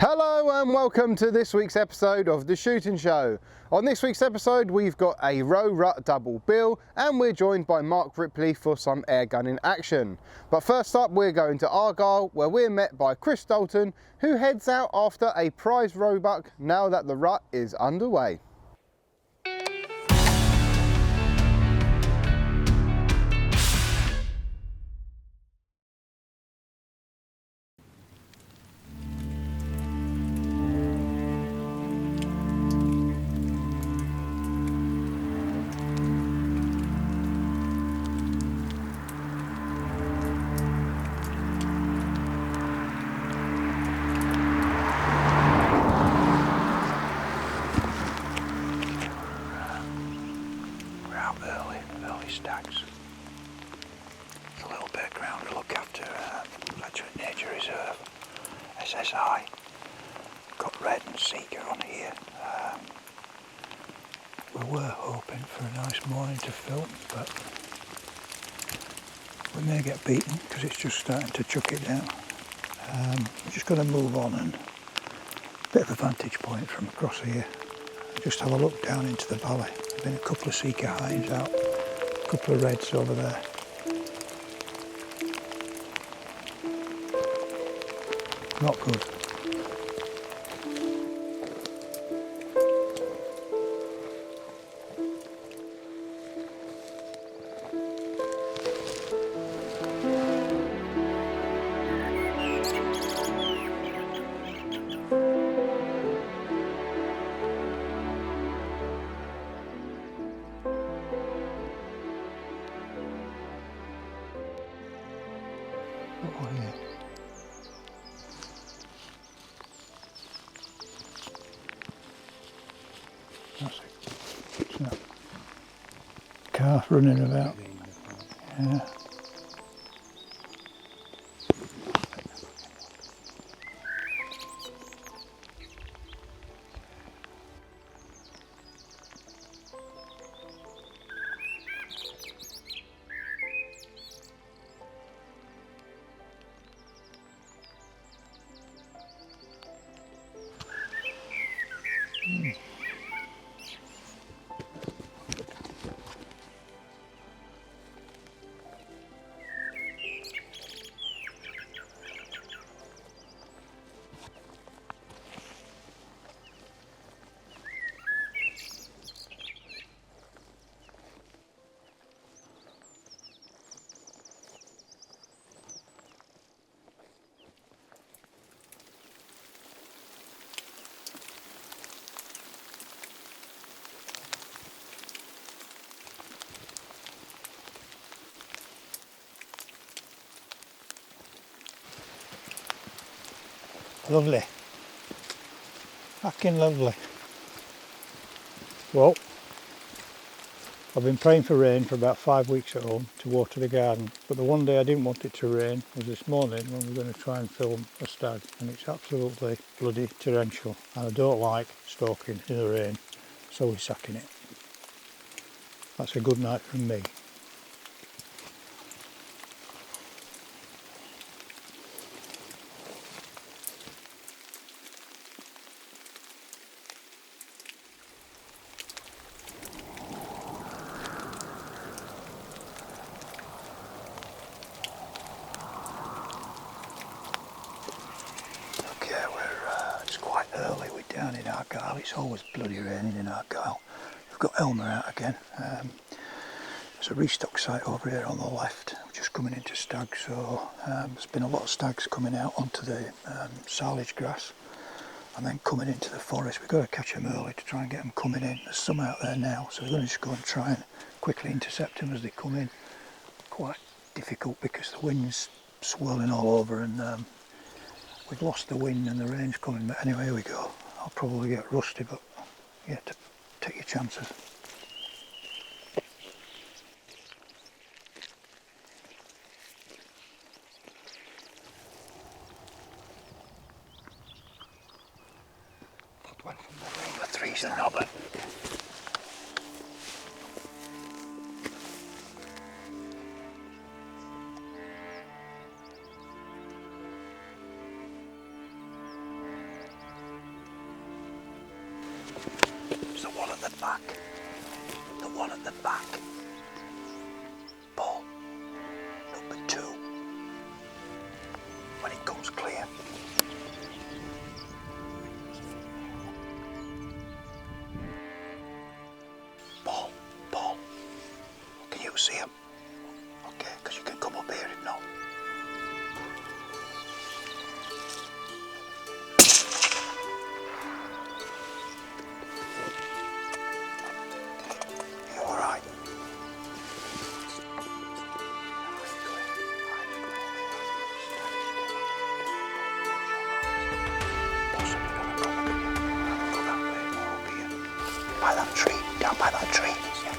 Hello and welcome to this week's episode of The Shooting Show. On this week's episode we've got a row rut double bill and we're joined by Mark Ripley for some air gunning action. But first up we're going to Argyll where we're met by Chris Dalton who heads out after a prize roebuck now that the rut is underway. Stags. There's a little bit of ground to look after. Electric Nature Reserve, SSI. Got red and seeker on here. We were hoping for a nice morning to film, but we may get beaten because it's just starting to chuck it down. We're just going to move on and a bit of a vantage point from across here. Just have a look down into the valley. There's been a couple of seeker hinds out. Couple of reds over there. Not good. Oh, yeah. That's it. It's not calf running about. Yeah. Lovely. Fucking lovely. Well, I've been praying for rain for about 5 weeks at home to water the garden, but the one day I didn't want it to rain was this morning when we're going to try and film a stag, and it's absolutely bloody torrential and I don't like stalking in the rain, so we're sacking it. That's a good night from me. Down in Argyll, it's always bloody raining in Argyll. We've got Elmer out again. There's a restock site over here on the left. We're just coming into stag, so there's been a lot of stags coming out onto the silage grass and then coming into the forest. We've got to catch them early to try and get them coming in. There's some out there now, so we're going to just go and try and quickly intercept them as they come in. Quite difficult because the wind's swirling all over and we've lost the wind and the rain's coming, but anyway, here we go. I'll probably get rusty, but you have to take your chances. One from the three's the knobber. back. The one at the back. Paul, number 2. When it comes clear. Paul, can you see him? Okay, because you can come up here if not. You all right? Possibly gonna go that way or up here. By that tree, down by that tree. Yeah.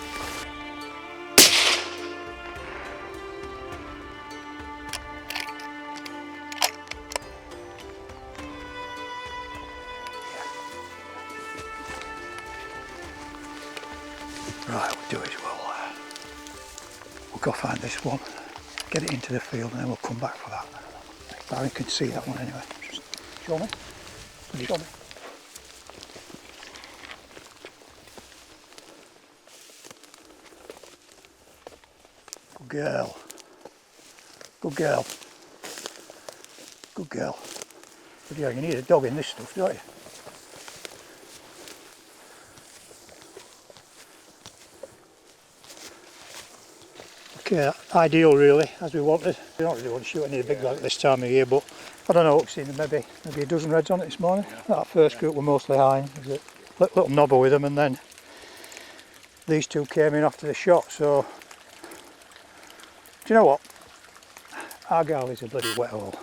Right, we'll do is we'll go find this one, get it into the field, and then we'll come back for that. Barry can see that one anyway. Just show me. Show me. Good girl. Good girl. Good girl. But yeah, you need a dog in this stuff, don't you? Okay, ideal really, as we wanted. We don't really want to shoot any big like this time of year, but I don't know, we've seen maybe a dozen reds on it this morning. Yeah. That first group were mostly high. There's a little knobber with them, and then these two came in after the shot. So, do you know what? Argyll is a bloody wet hole.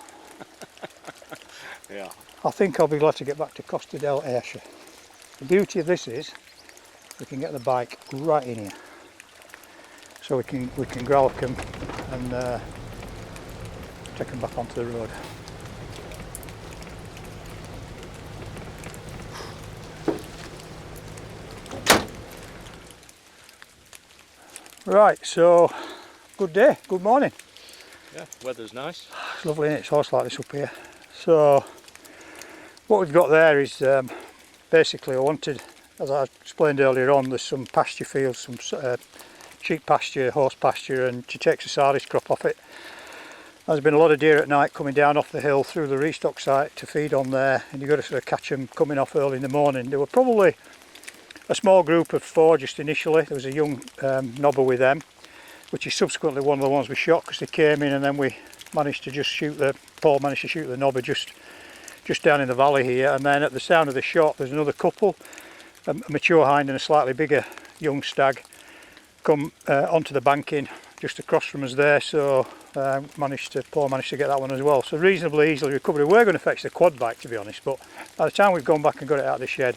Yeah. I think I'll be glad to get back to Costa del Ayrshire. The beauty of this is we can get the bike right in here. So we can gralk them and take them back onto the road. Right, so good day, good morning. Yeah, weather's nice. It's lovely, isn't it? It's horse like this up here. So what we've got there is basically I wanted, as I explained earlier on, there's some pasture fields, some sheep pasture, horse pasture, and to take the silage crop off it. There's been a lot of deer at night coming down off the hill through the restock site to feed on there, and you've got to sort of catch them coming off early in the morning. There were probably a small group of 4 just initially. There was a young knobber with them, which is subsequently one of the ones we shot because they came in, and then we managed to just shoot Paul managed to shoot the knobber just down in the valley here. And then at the sound of the shot there's another couple, a mature hind and a slightly bigger young stag, come onto the banking just across from us there, so Paul managed to get that one as well. So reasonably easily recovered. We're going to fetch the quad bike, to be honest, but by the time we've gone back and got it out of the shed,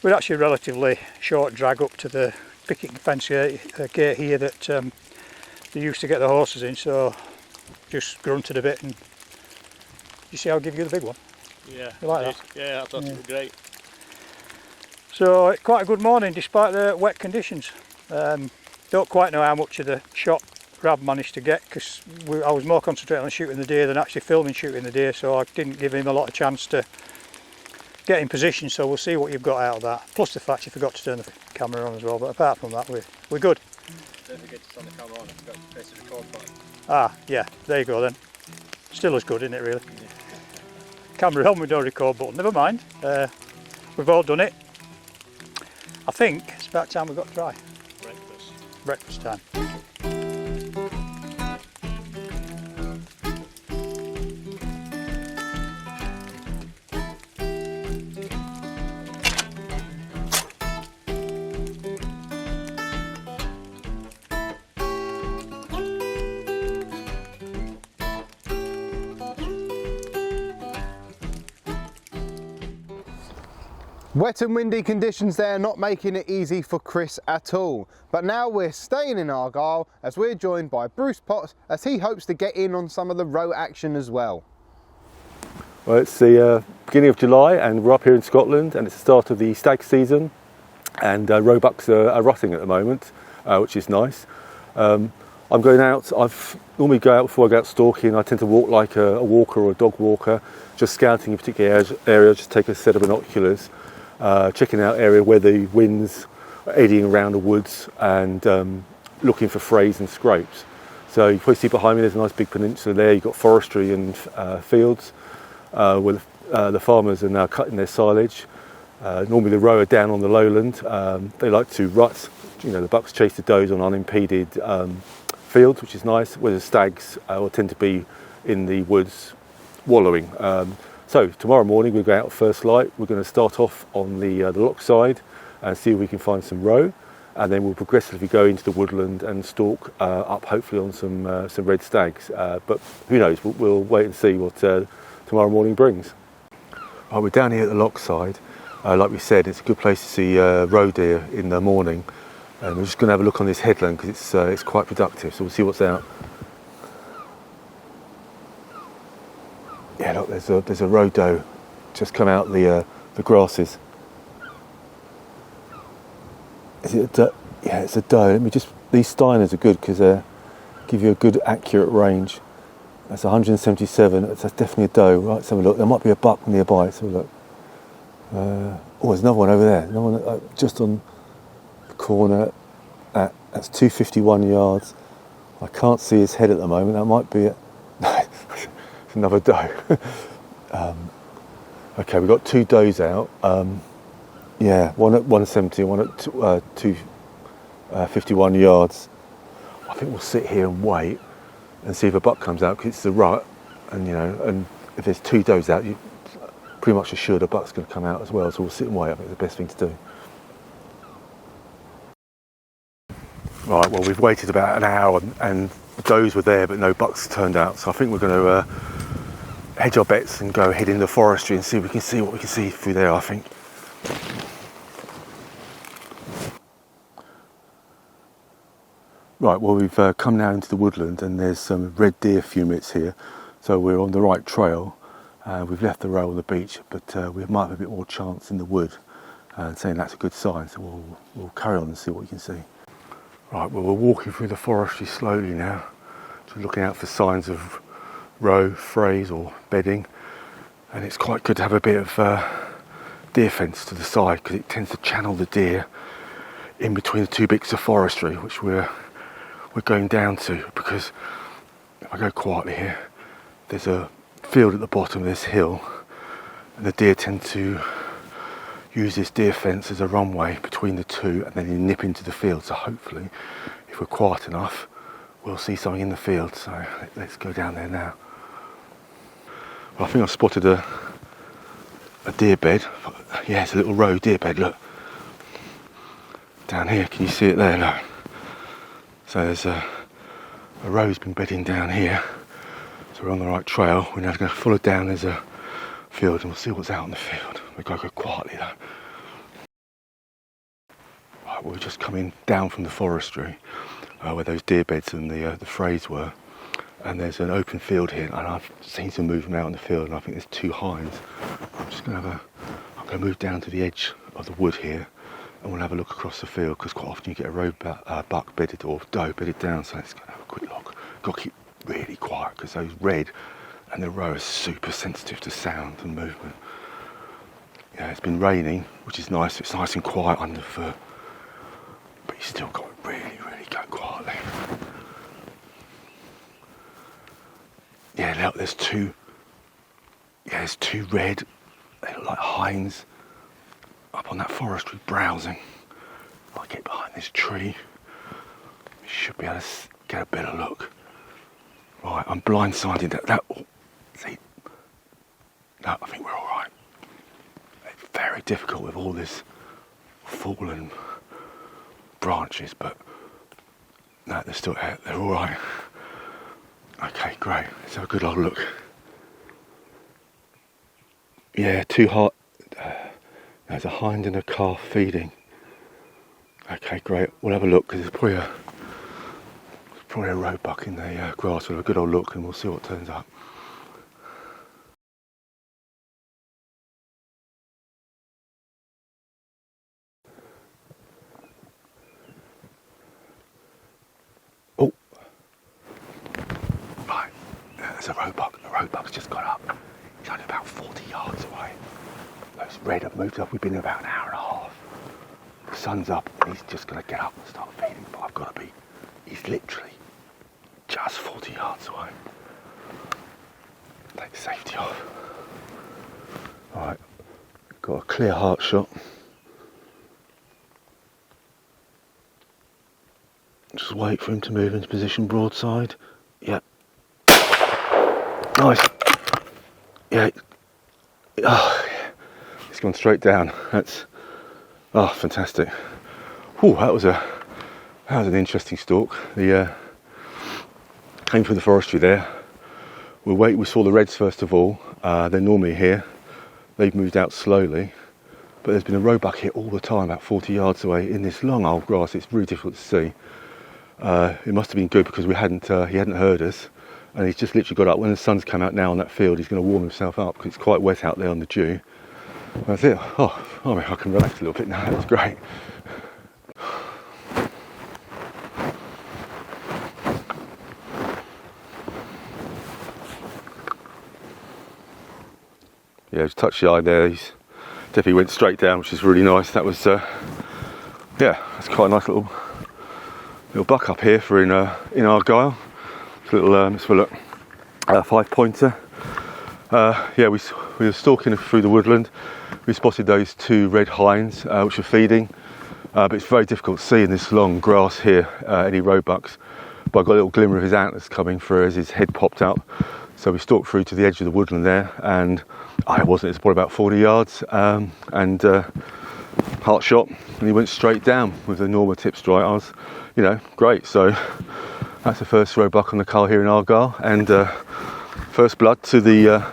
we're actually a relatively short drag up to the picket fence gate here that they used to get the horses in, so just grunted a bit. And you see, I'll give you the big one. Yeah, you like that? Yeah, I thought it was great. So quite a good morning despite the wet conditions. Don't quite know how much of the shot Rab managed to get because I was more concentrated on shooting the deer than actually filming shooting the deer, so I didn't give him a lot of chance to get in position, so we'll see what you've got out of that. Plus the fact you forgot to turn the camera on as well, but apart from that we're good. Don't forget to turn the camera on, I forgot to press the record button. Ah, yeah, there you go then. Still as good, isn't it really? Yeah. Camera on with no record button, never mind. We've all done it. I think it's about time we got to try. Breakfast time. Wet and windy conditions there, not making it easy for Chris at all. But now we're staying in Argyll as we're joined by Bruce Potts as he hopes to get in on some of the row action as well. Well, it's the beginning of July and we're up here in Scotland and it's the start of the stag season, and roebucks are rutting at the moment, which is nice. I'm going out, I normally go out before I go out stalking. I tend to walk like a walker or a dog walker, just scouting a particular area, just take a set of binoculars. Checking out area where the winds eddying around the woods and looking for frays and scrapes. So you probably see behind me there's a nice big peninsula there. You've got forestry and fields where the farmers are now cutting their silage. Normally the row are down on the lowland. They like to rut. The bucks chase the does on unimpeded fields, which is nice, where the stags will tend to be in the woods wallowing. So tomorrow morning we'll go out first light. We're going to start off on the lock side and see if we can find some roe, and then we'll progressively go into the woodland and stalk up hopefully on some red stags. But who knows, we'll wait and see what tomorrow morning brings. Right, we're down here at the lock side. Like we said, it's a good place to see roe deer in the morning. And we're just going to have a look on this headland because it's quite productive, so we'll see what's out. Yeah, look, there's a roe doe just come out the grasses. Is it a doe? Yeah, it's a doe. Let me just. These Steiners are good because they give you a good accurate range. That's 177. That's definitely a doe. Right, let's have a look. There might be a buck nearby. Let's have a look. Oh, there's another one over there. Another one just on the corner. That's 251 yards. I can't see his head at the moment. That might be it. It's another doe. Okay, we've got two does out. Yeah, one at 170, one at 251 yards. I think we'll sit here and wait and see if a buck comes out because it's a rut, and and if there's two does out, you pretty much assured a buck's going to come out as well. So we'll sit and wait. I think it's the best thing to do. Right, well, we've waited about an hour and the does were there, but no bucks turned out. So I think we're going to hedge our bets and go head into the forestry and see if we can see what we can see through there, I think. Right, well, we've come now into the woodland and there's some red deer fumets here. So we're on the right trail. We've left the row on the beach, but we might have a bit more chance in the wood. Saying that's a good sign, so we'll carry on and see what we can see. Right, well, we're walking through the forestry slowly now, just looking out for signs of roe, frays or bedding, and it's quite good to have a bit of deer fence to the side because it tends to channel the deer in between the two bits of forestry, which we're going down to. Because if I go quietly here, there's a field at the bottom of this hill, and the deer tend to use this deer fence as a runway between the two, and then you nip into the field. So hopefully, if we're quiet enough, we'll see something in the field. So let's go down there now. Well, I think I've spotted a deer bed. Yeah, it's a little roe deer bed, look. Down here, can you see it there? Look. So there's a roe's been bedding down here. So we're on the right trail. We're now going to follow down. There's a field and we'll see what's out in the field. We've got to go quietly though. Right, we're just coming down from the forestry where those deer beds and the frays were, and there's an open field here, and I've seen some movement out in the field, and I think there's two hinds. I'm just going to move down to the edge of the wood here, and we'll have a look across the field because quite often you get a roe buck bedded or doe bedded down. So let's go and have a quick look. Got to keep really quiet because those red and the roe are super sensitive to sound and movement. Yeah, it's been raining, which is nice. It's nice and quiet underfoot, but you still got to really go quietly. Yeah, look, there's two red, they look like hinds up on that forestry browsing. I'll get behind this tree. You should be able to get a better look. Right, I'm blindsided. See, no, I think we're all right. It's very difficult with all this fallen branches, but no, they're still out. They're all right. Okay, great. Let's have a good old look. Yeah, there's a hind and a calf feeding. Okay, great. We'll have a look because there's probably a roe buck in the grass. We'll have a good old look and we'll see what turns up. Oh, right. There's a roe buck. The roe buck's just got up. He's only about 40 yards away. Those red have moved up. We've been about an hour and a half. We'll sun's up, he's just going to get up and start feeding. But I've got to be, he's literally just 40 yards away. Take the safety off. Alright, got a clear heart shot. Just wait for him to move into position broadside. Yep. Nice. Yeah. Oh, yeah. It's gone straight down. That's fantastic. Whew, that was an interesting stalk. The came through the forestry there. We saw the reds first of all. They're normally here. They've moved out slowly, but there's been a roebuck here all the time, about 40 yards away in this long old grass. It's really difficult to see. It must have been good because he hadn't heard us, and he's just literally got up. When the sun's come out now on that field, he's going to warm himself up because it's quite wet out there on the dew. That's it. I can relax a little bit now. That's great. Yeah, just touched the eye there. He's definitely went straight down, which is really nice. That was, yeah, that's quite a nice little buck up here for in Argyll. It's a little, let's have a look, 5-pointer. Yeah, we were stalking through the woodland. We spotted those 2 red hinds, which were feeding, but it's very difficult to see in this long grass here any roebucks. But I got a little glimmer of his antlers coming through as his head popped out. So we stalked through to the edge of the woodland there, and it's probably about 40 yards, and heart shot, and he went straight down with a normal tip strike. I was, great. So that's the first roebuck on the cull here in Argyll, and first blood to the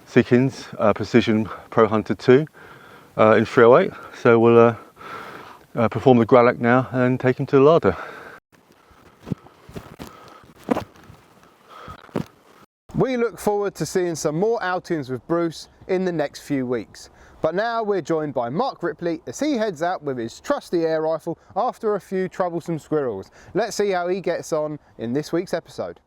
Seekins Precision Pro Hunter 2 in 308. So we'll perform the gralak now and take him to the larder. We look forward to seeing some more outings with Bruce in the next few weeks. But now we're joined by Mark Ripley as he heads out with his trusty air rifle after a few troublesome squirrels. Let's see how he gets on in this week's episode.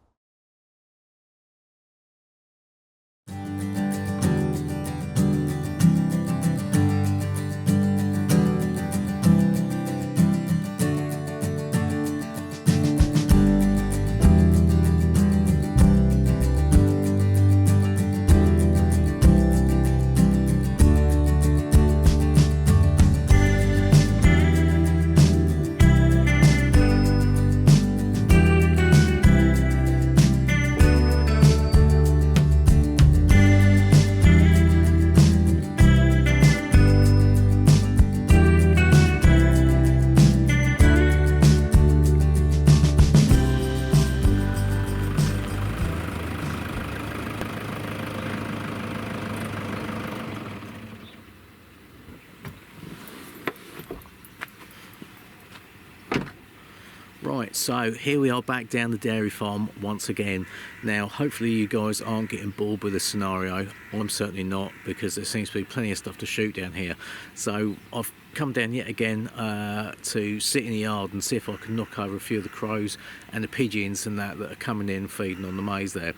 Right, so here we are back down the dairy farm once again. Now hopefully you guys aren't getting bored with this scenario. Well, I'm certainly not, because there seems to be plenty of stuff to shoot down here. So I've come down yet again to sit in the yard and see if I can knock over a few of the crows and the pigeons and that are coming in feeding on the maize there.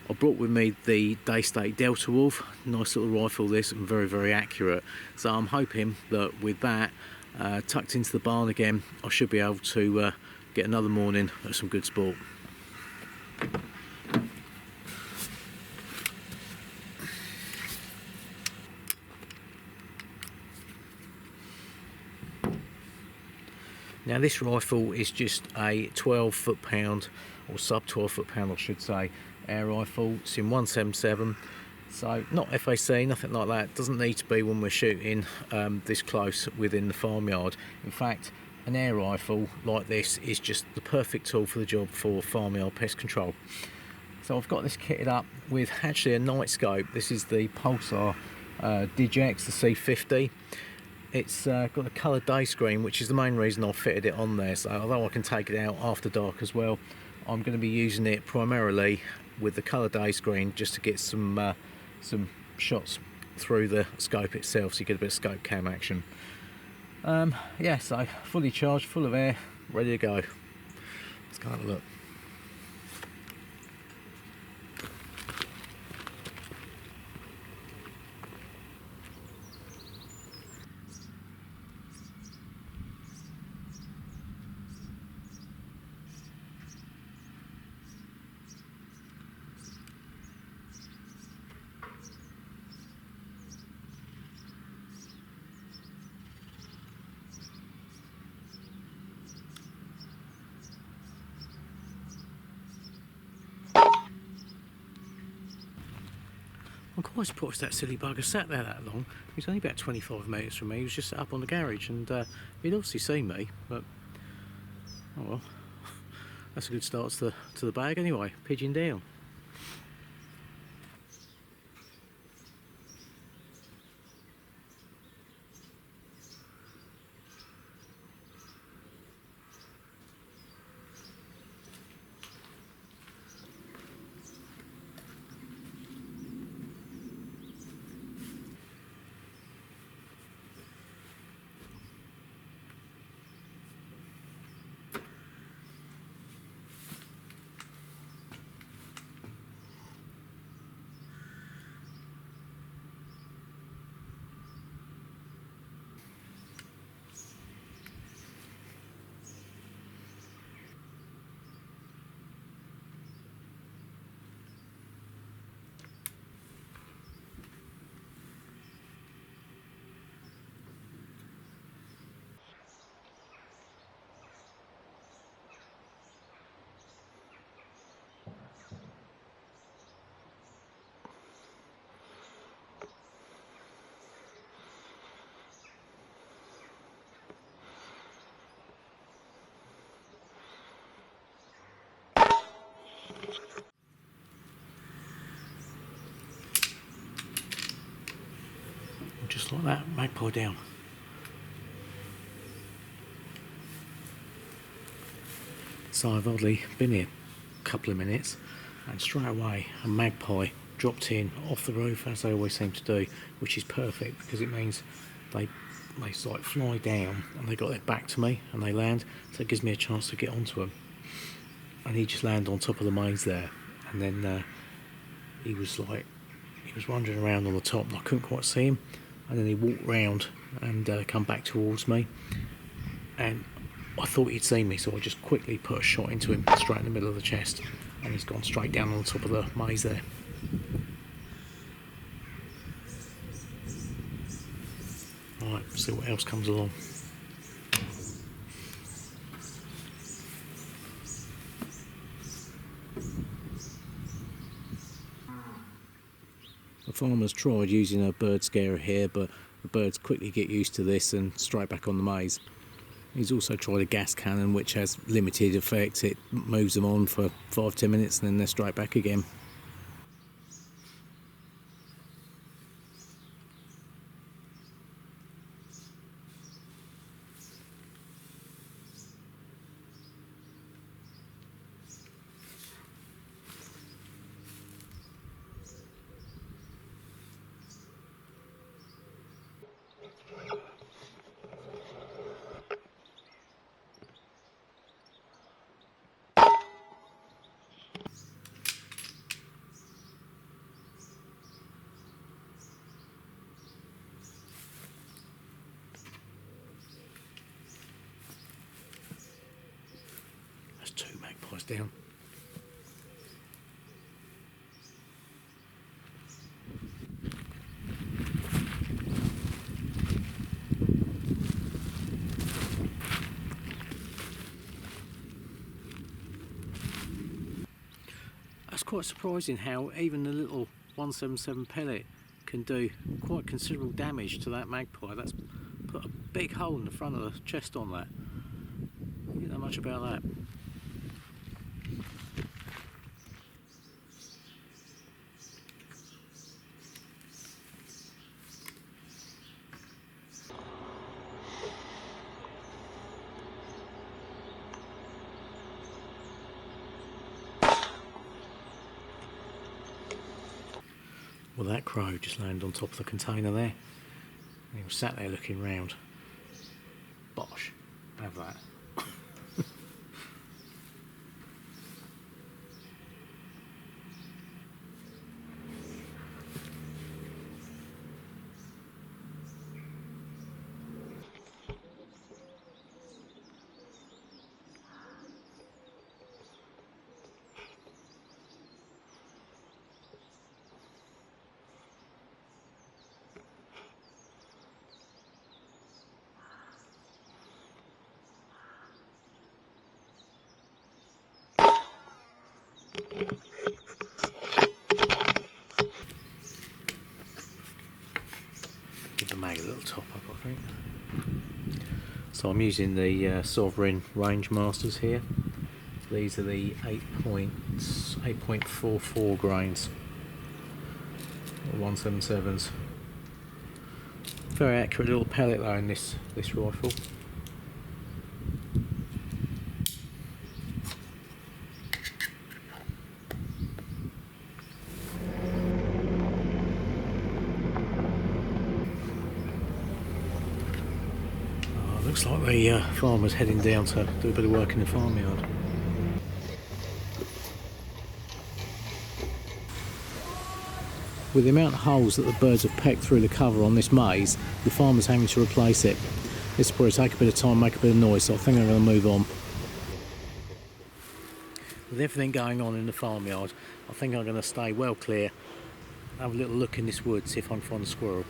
I brought with me the Daystate Delta Wolf, nice little rifle this, and very, very accurate. So I'm hoping that with that tucked into the barn again, I should be able to get another morning of some good sport. Now this rifle is just a 12 foot-pound, or sub 12 foot-pound I should say, air rifle. It's in 177, so not FAC, nothing like that. Doesn't need to be when we're shooting this close within the farmyard. In fact, an air rifle like this is just the perfect tool for the job for farmyard pest control. So I've got this kitted up with actually a night scope. This is the Pulsar Digex, the C50. It's got a coloured day screen, which is the main reason I fitted it on there. So although I can take it out after dark as well, I'm going to be using it primarily with the coloured day screen just to get some shots through the scope itself, so you get a bit of scope cam action. Yeah, so fully charged, full of air, ready to go. Let's go have a look. quite surprised that silly bugger sat there that long. He was only about 25 metres from me. He was just sat up on the garage, and he'd obviously seen me, but oh well. That's a good start to the bag anyway. Pigeon down. Just like that, magpie down. So I've oddly been here a couple of minutes, and straight away a magpie dropped in off the roof, as they always seem to do, which is perfect because it means they like fly down and they got their back to me and they land, so it gives me a chance to get onto them. And he just landed on top of the maze there, and then he was wandering around on the top and I couldn't quite see him. And then he walked round and come back towards me, and I thought he'd seen me, so I just quickly put a shot into him straight in the middle of the chest, and he's gone straight down on top of the maze there. Alright, see what else comes along. The farmer's tried using a bird scarer here, but the birds quickly get used to this and straight back on the maze. He's also tried a gas cannon, which has limited effect. It moves them on for 5-10 minutes and then they're straight back again. That's 2 magpies down. That's quite surprising how even the little 177 pellet can do quite considerable damage to that magpie. That's put a big hole in the front of the chest on that. I don't know much about that. Well, that crow just landed on top of the container there. And he was sat there looking round. Bosh, have that. Give the mag a little top up, I think. So I'm using the Sovereign Range Masters here. These are the 8.44 grains, 177s. Very accurate little pellet though in this rifle. Looks like the farmer's heading down to do a bit of work in the farmyard. With the amount of holes that the birds have pecked through the cover on this maize, the farmer's having to replace it. This will probably take a bit of time, make a bit of noise, so I think I'm going to move on. With everything going on in the farmyard, I think I'm going to stay well clear, have a little look in this wood, see if I can find a squirrel.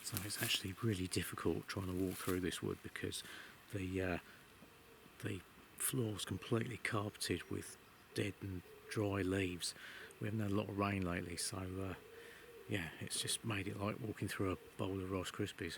So it's actually really difficult trying to walk through this wood because the floor is completely carpeted with dead and dry leaves. We haven't had a lot of rain lately, so yeah, it's just made it like walking through a bowl of Rice Krispies.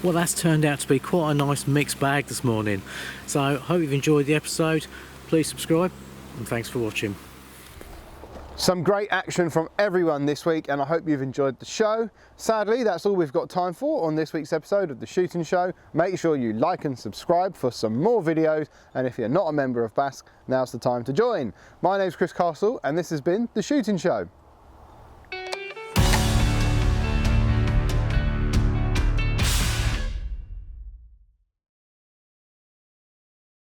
Well, that's turned out to be quite a nice mixed bag this morning. So, hope you've enjoyed the episode. Please subscribe, and thanks for watching. Some great action from everyone this week, and I hope you've enjoyed the show. Sadly, that's all we've got time for on this week's episode of The Shooting Show. Make sure you like and subscribe for some more videos, and if you're not a member of BASC, now's the time to join. My name's Chris Castle, and this has been The Shooting Show.